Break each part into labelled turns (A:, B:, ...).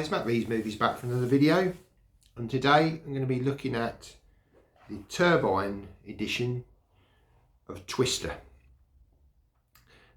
A: guys, Matt V's Movies back for another video, and today I'm going to be looking at the Turbine edition of Twister.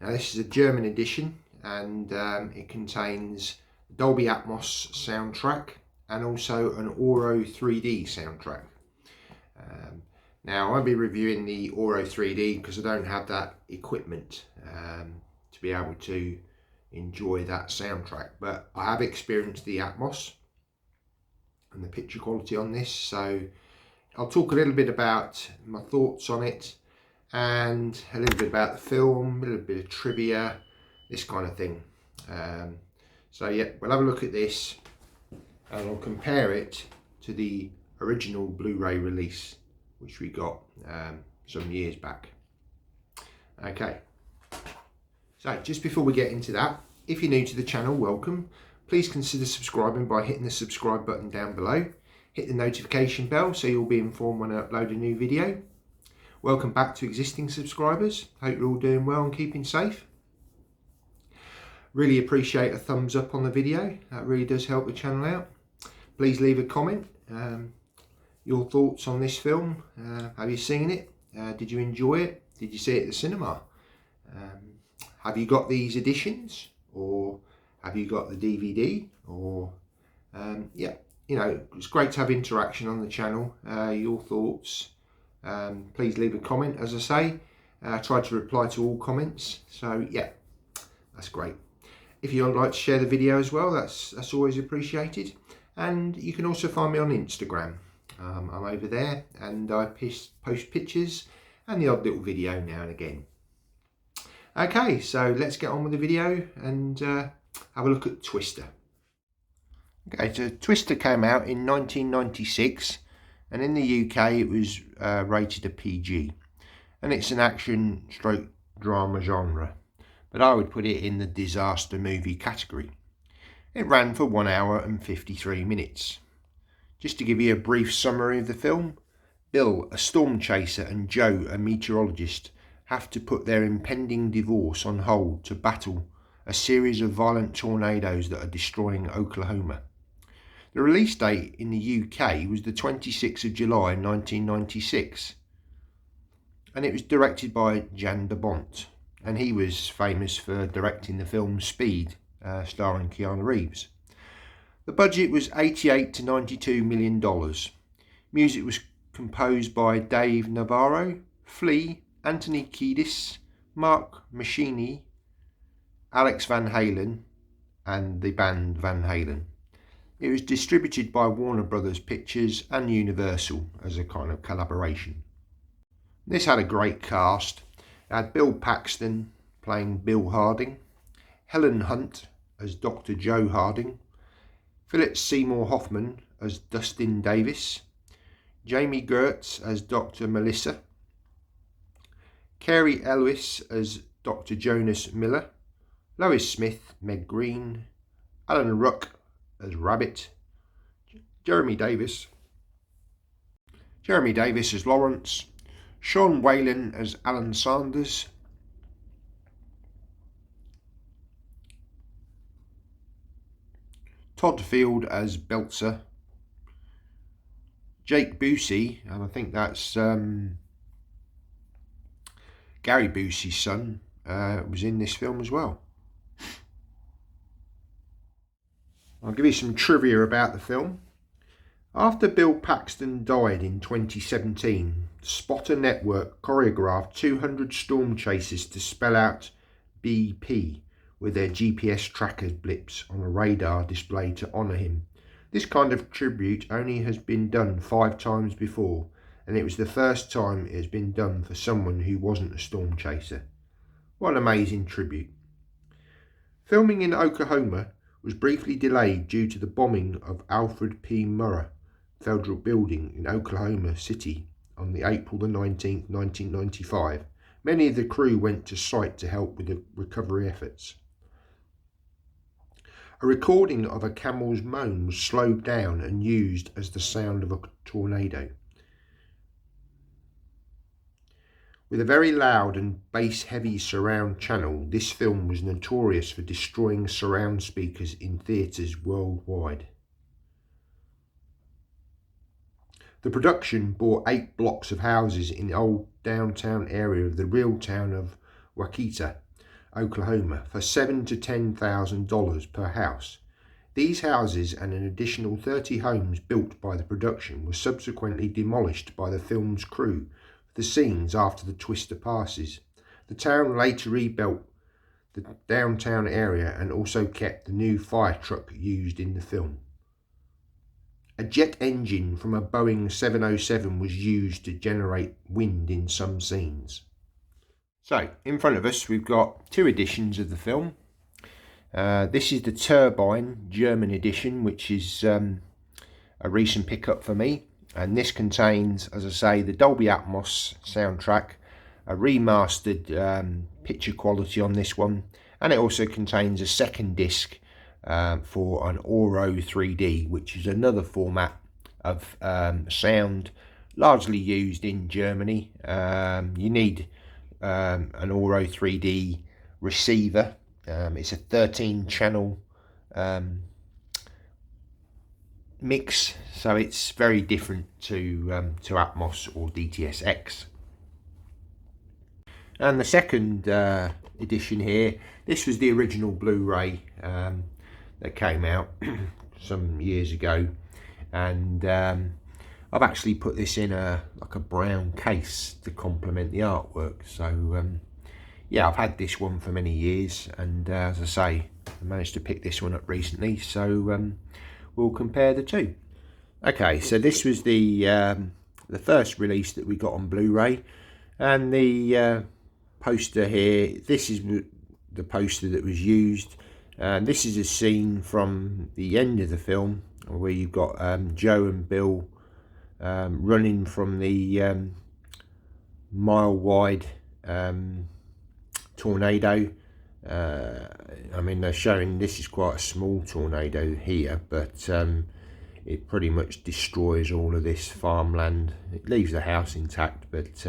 A: Now this is a German edition, and it contains Dolby Atmos soundtrack and also an Auro 3D soundtrack. Now I'll be reviewing the Auro 3D because I don't have that equipment to be able to enjoy that soundtrack, but I have experienced the Atmos and the picture quality on this, so I'll talk a little bit about my thoughts on it and a little bit about the film, a little bit of trivia, this kind of thing. So yeah, we'll have a look at this and I'll compare it to the original Blu-ray release which we got some years back. Okay, so just before we get into that, if you're new to the channel, welcome. Please consider subscribing by hitting the subscribe button down below. Hit the notification bell so you'll be informed when I upload a new video. Welcome back to existing subscribers. Hope you're all doing well and keeping safe. Really appreciate a thumbs up on the video. That really does help the channel out. Please leave a comment. Your thoughts on this film. Have you seen it? Did you enjoy it? Did you see it at the cinema? Have you got these editions, or have you got the DVD? Or yeah, you know, it's great to have interaction on the channel. Your thoughts. Please leave a comment. As I say, I try to reply to all comments. So yeah, that's great. If you'd like to share the video as well, that's always appreciated. And you can also find me on Instagram. I'm over there, and I post pictures and the odd little video now and again. Okay, so let's get on with the video and have a look at Twister. Okay, so Twister came out in 1996, and in the UK it was rated a PG, and it's an action stroke drama genre, but I would put it in the disaster movie category. It ran for 1 hour and 53 minutes. Just to give you a brief summary of the film, Bill, a storm chaser, and Joe, a meteorologist, have to put their impending divorce on hold to battle a series of violent tornadoes that are destroying Oklahoma. The release date in the UK was the 26th of July 1996, and it was directed by Jan de Bont, and he was famous for directing the film Speed, starring Keanu Reeves. The budget was $88 to $92 million. Music was composed by Dave Navarro, Flea, Anthony Kiedis, Mark Machini, Alex Van Halen, and the band Van Halen. It was distributed by Warner Brothers Pictures and Universal as a kind of collaboration. This had a great cast. It had Bill Paxton playing Bill Harding, Helen Hunt as Dr. Joe Harding, Philip Seymour Hoffman as Dustin Davis, Jamie Gertz as Dr. Melissa, Carey Elwes as Dr. Jonas Miller, Lois Smith, Meg Green, Alan Ruck as Rabbit, Jeremy Davis as Lawrence, Sean Whalen as Alan Sanders, Todd Field as Belzer, Jake Busey, and I think that's Gary Busey's son, was in this film as well. I'll give you some trivia about the film. After Bill Paxton died in 2017, Spotter Network choreographed 200 storm chasers to spell out BP with their GPS tracker blips on a radar display to honour him. This kind of tribute only has been done 5 times before, and it was the first time it has been done for someone who wasn't a storm chaser. What an amazing tribute. Filming in Oklahoma was briefly delayed due to the bombing of Alfred P. Murrah Federal Building in Oklahoma City on the April the 19th, 1995. Many of the crew went to site to help with the recovery efforts. A recording of a camel's moan was slowed down and used as the sound of a tornado. With a very loud and bass-heavy surround channel, this film was notorious for destroying surround speakers in theatres worldwide. The production bore 8 blocks of houses in the old downtown area of the real town of Waukesha, Oklahoma, for $7,000 to $10,000 per house. These houses and an additional 30 homes built by the production were subsequently demolished by the film's crew for the scenes after the twister passes. The town later rebuilt the downtown area and also kept the new fire truck used in the film. A jet engine from a Boeing 707 was used to generate wind in some scenes. So, in front of us we've got 2 editions of the film. This is the Turbine German edition, which is a recent pickup for me, and this contains, as I say, the Dolby Atmos soundtrack, a remastered picture quality on this one, and it also contains a second disc for an Auro 3D, which is another format of sound largely used in Germany. You need an Auro 3D receiver. It's a 13 channel mix, so it's very different to Atmos or DTS-X. And the second edition here, this was the original Blu-ray that came out some years ago, and I've actually put this in like a brown case to complement the artwork. So yeah, I've had this one for many years, and as I say, I managed to pick this one up recently, so we'll compare the two. Okay, so this was the first release that we got on Blu-ray, and the poster here, this is the poster that was used. This is a scene from the end of the film where you've got Joe and Bill running from the mile-wide tornado. I mean, they're showing this is quite a small tornado here, but it pretty much destroys all of this farmland. It leaves the house intact, but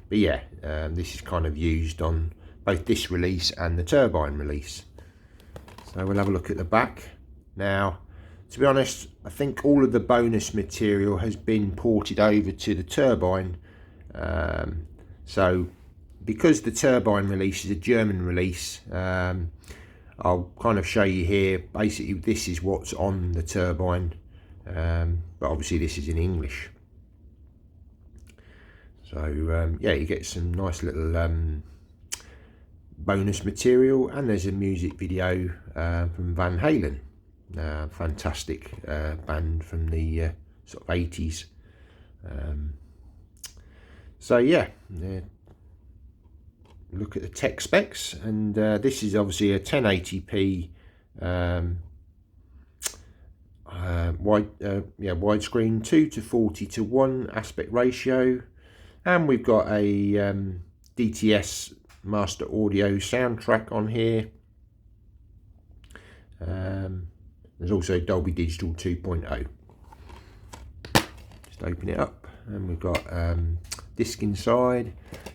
A: yeah, this is kind of used on both this release and the Turbine release. So we'll have a look at the back. Now, to be honest, I think all of the bonus material has been ported over to the Turbine. So because the Turbine release is a German release, I'll kind of show you here. Basically, this is what's on the Turbine, but obviously this is in English. So yeah, you get some nice little bonus material, and there's a music video from Van Halen, fantastic band from the sort of 80s. So yeah, look at the tech specs, and this is obviously a 1080p widescreen 2:40:1 aspect ratio, and we've got a DTS master audio soundtrack on here. There's also Dolby Digital 2.0. Just open it up, and we've got disc inside.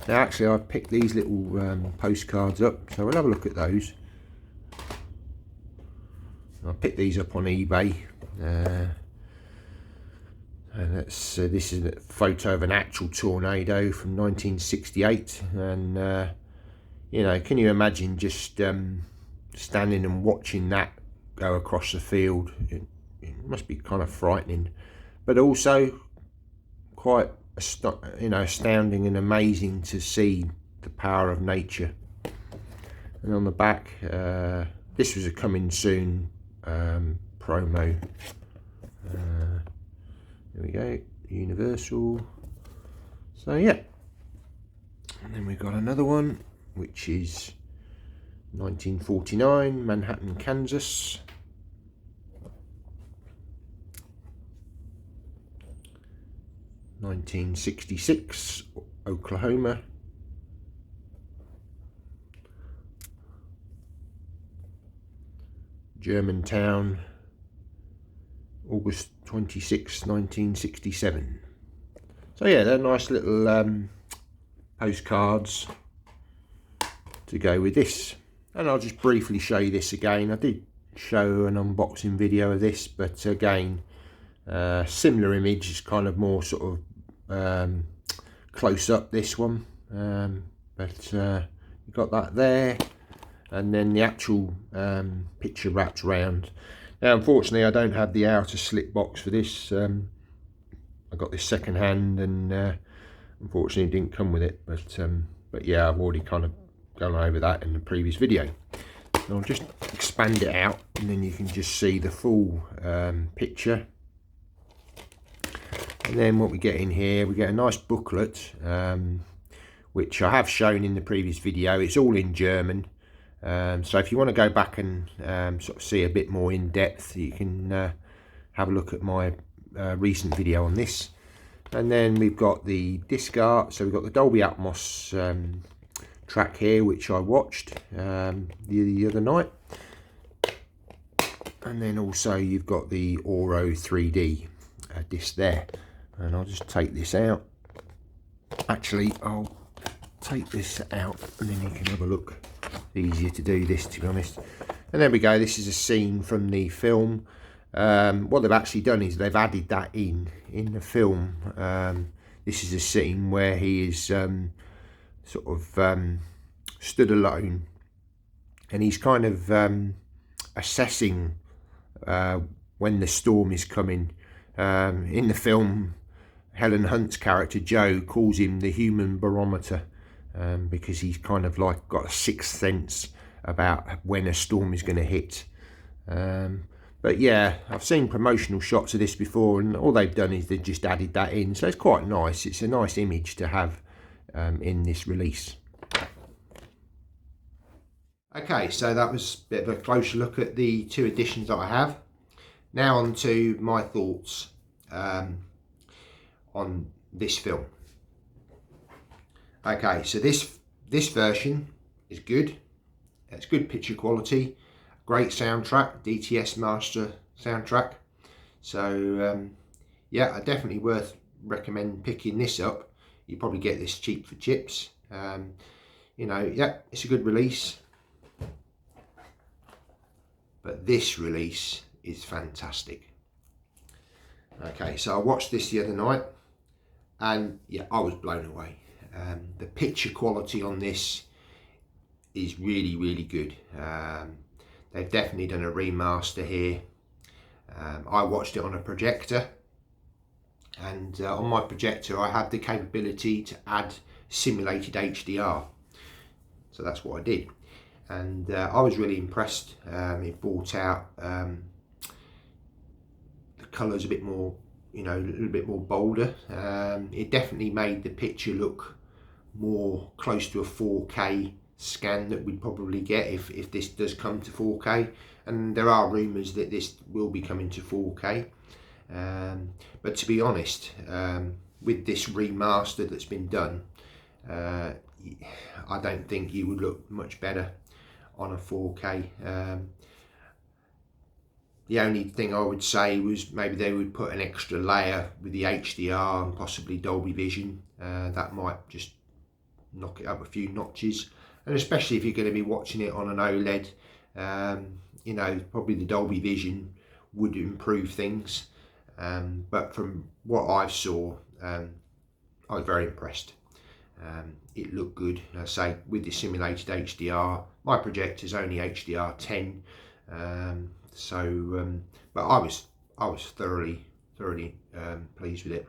A: Now actually I've picked these little postcards up, so we'll have a look at those. I picked these up on eBay, and that's this is a photo of an actual tornado from 1968, and you know, can you imagine just standing and watching that go across the field? It must be kind of frightening, but also quite astounding and amazing to see the power of nature. And on the back, this was a coming soon promo. There we go, Universal. So yeah, and then we've got another one, which is 1949, Manhattan, Kansas. 1966, Oklahoma. Germantown, August 26, 1967. So yeah, they're nice little postcards to go with this. And I'll just briefly show you this again. I did show an unboxing video of this, but again, similar image, is kind of more sort of close up, this one, but you've got that there, and then the actual picture wrapped round. Now unfortunately I don't have the outer slip box for this. I got this second hand, and unfortunately it didn't come with it, but yeah, I've already kind of gone over that in the previous video. So I'll just expand it out, and then you can just see the full picture. And then what we get in here, we get a nice booklet, which I have shown in the previous video. It's all in German, so if you want to go back and sort of see a bit more in depth, you can have a look at my recent video on this. And then we've got the disc art, so we've got the Dolby Atmos track here, which I watched the other night, and then also you've got the Oro 3D disc there. And I'll just take this out. Actually, I'll take this out and then you can have a look. It's easier to do this, to be honest. And there we go, this is a scene from the film. What they've actually done is they've added that in the film. This is a scene where he is sort of stood alone, and he's kind of assessing when the storm is coming. In the film, Helen Hunt's character Joe calls him the human barometer, because he's kind of like got a sixth sense about when a storm is going to hit. But yeah, I've seen promotional shots of this before, and all they've done is they've just added that in, so it's quite nice. It's a nice image to have in this release. Okay, so that was a bit of a closer look at the two editions that I have. Now on to my thoughts on this film. Okay, so this version is good. It's good picture quality, great soundtrack, DTS Master soundtrack. So yeah, I definitely recommend picking this up. You probably get this cheap for chips. You know, yeah, it's a good release. But this release is fantastic. Okay, so I watched this the other night, and yeah, I was blown away. The picture quality on this is really, really good. They've definitely done a remaster here. I watched it on a projector, and on my projector I had the capability to add simulated HDR, so that's what I did, and I was really impressed. It brought out the colours a bit more, you know, a little bit more bolder. It definitely made the picture look more close to a 4K scan that we'd probably get if this does come to 4K, and there are rumours that this will be coming to 4K. But to be honest, with this remaster that's been done, I don't think you would look much better on a 4K. The only thing I would say was maybe they would put an extra layer with the HDR and possibly Dolby Vision. That might just knock it up a few notches, and especially if you're going to be watching it on an OLED, you know, probably the Dolby Vision would improve things. But from what I saw, I was very impressed. It looked good. I say, with the simulated HDR, my projector's only HDR 10, but I was thoroughly pleased with it.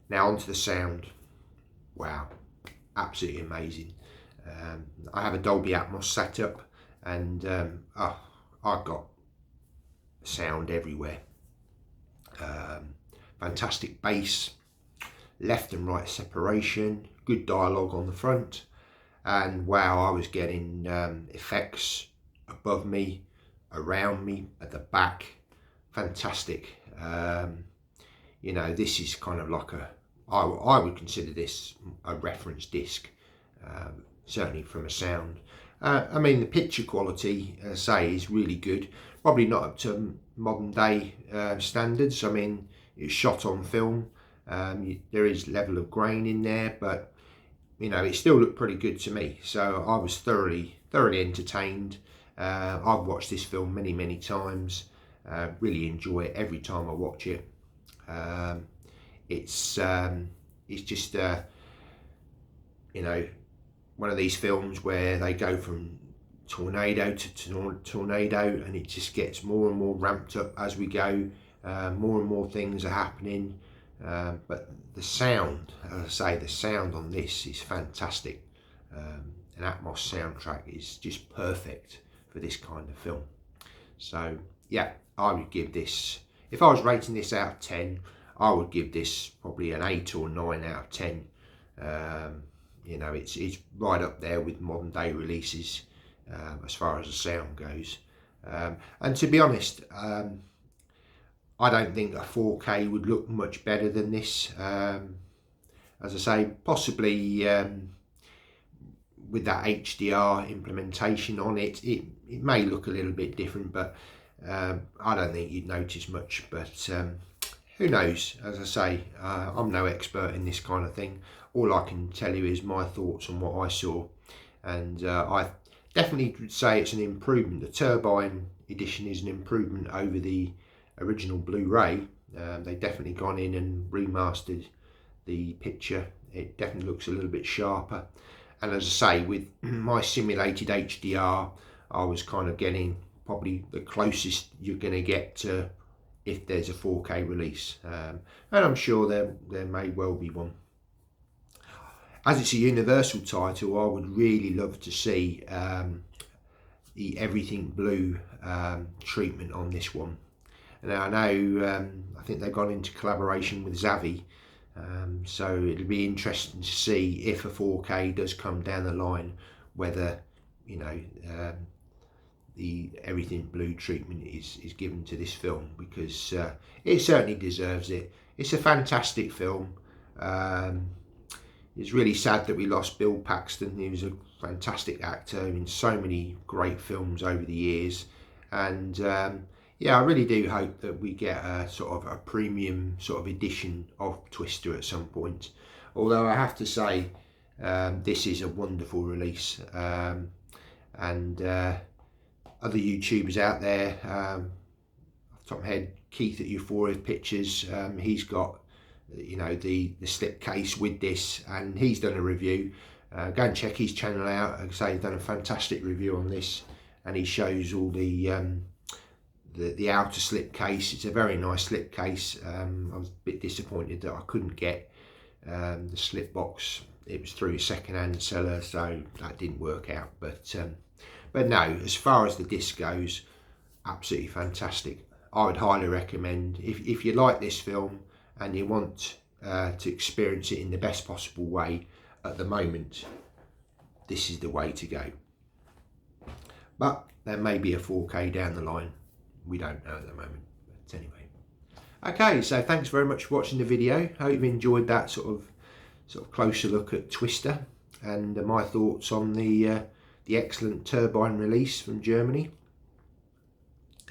A: Now onto the sound. Wow, absolutely amazing. I have a Dolby Atmos setup, and I've got sound everywhere. Fantastic bass, left and right separation, good dialogue on the front, and wow, I was getting effects above me, around me, at the back. Fantastic. You know, this is kind of like I would consider this a reference disc, certainly from a sound. I mean, the picture quality, as I say, is really good. Probably not up to modern day standards. I mean, it's shot on film. There is level of grain in there, but you know, it still looked pretty good to me. So I was thoroughly entertained. I've watched this film many times. Really enjoy it every time I watch it. It's just you know, one of these films where they go from tornado to tornado, and it just gets more and more ramped up as we go. More and more things are happening, but the sound, as I say, the sound on this is fantastic. An Atmos soundtrack is just perfect for this kind of film. So yeah, I would give this, if I was rating this out of 10, I would give this probably an 8 or 9 out of 10. You know, it's right up there with modern day releases as far as the sound goes. And to be honest, I don't think a 4K would look much better than this. As I say, possibly with that HDR implementation on it, it may look a little bit different, but I don't think you'd notice much. But who knows? As I say, I'm no expert in this kind of thing. All I can tell you is my thoughts on what I saw, and I definitely would say it's an improvement. The Turbine edition is an improvement over the original Blu-ray. They've definitely gone in and remastered the picture. It definitely looks a little bit sharper, and as I say, with my simulated HDR, I was kind of getting probably the closest you're going to get to if there's a 4K release, and I'm sure there may well be one. As it's a Universal title, I would really love to see the everything blue treatment on this one. Now I know I think they've gone into collaboration with Zavi, so it'll be interesting to see if a 4K does come down the line, whether, you know, the everything blue treatment is given to this film, because it certainly deserves it. It's a fantastic film. It's really sad that we lost Bill Paxton. He was a fantastic actor in so many great films over the years, and yeah, I really do hope that we get a sort of a premium sort of edition of Twister at some point. Although I have to say, this is a wonderful release, and other YouTubers out there, off the top of my head, Keith at Euphoria Pictures, he's got, you know, the slipcase with this, and he's done a review. Go and check his channel out. Like I say, he's done a fantastic review on this, and he shows all the outer slipcase. It's a very nice slipcase. I was a bit disappointed that I couldn't get the slip box. It was through a second-hand seller, so that didn't work out. But no, as far as the disc goes, absolutely fantastic. I would highly recommend, if you like this film and you want to experience it in the best possible way at the moment, this is the way to go. But there may be a 4K down the line. We don't know at the moment. But anyway. Okay, so thanks very much for watching the video. I hope you've enjoyed that sort of closer look at Twister and my thoughts on the excellent Turbine release from Germany.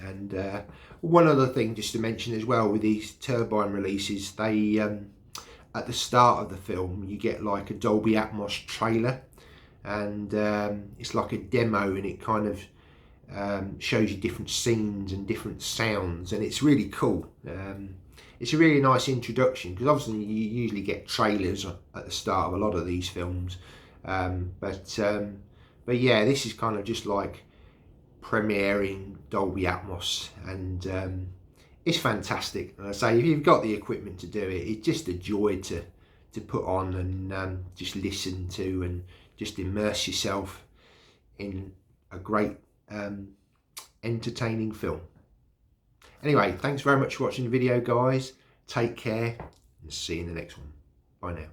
A: And one other thing just to mention as well with these Turbine releases, they at the start of the film you get like a Dolby Atmos trailer, and it's like a demo, and it kind of shows you different scenes and different sounds, and it's really cool. It's a really nice introduction, because obviously you usually get trailers at the start of a lot of these films, but yeah, this is kind of just like premiering Dolby Atmos, and it's fantastic. And I say, if you've got the equipment to do it, it's just a joy to put on and just listen to, and just immerse yourself in a great entertaining film. Anyway, thanks very much for watching the video, guys. Take care, and see you in the next one. Bye now.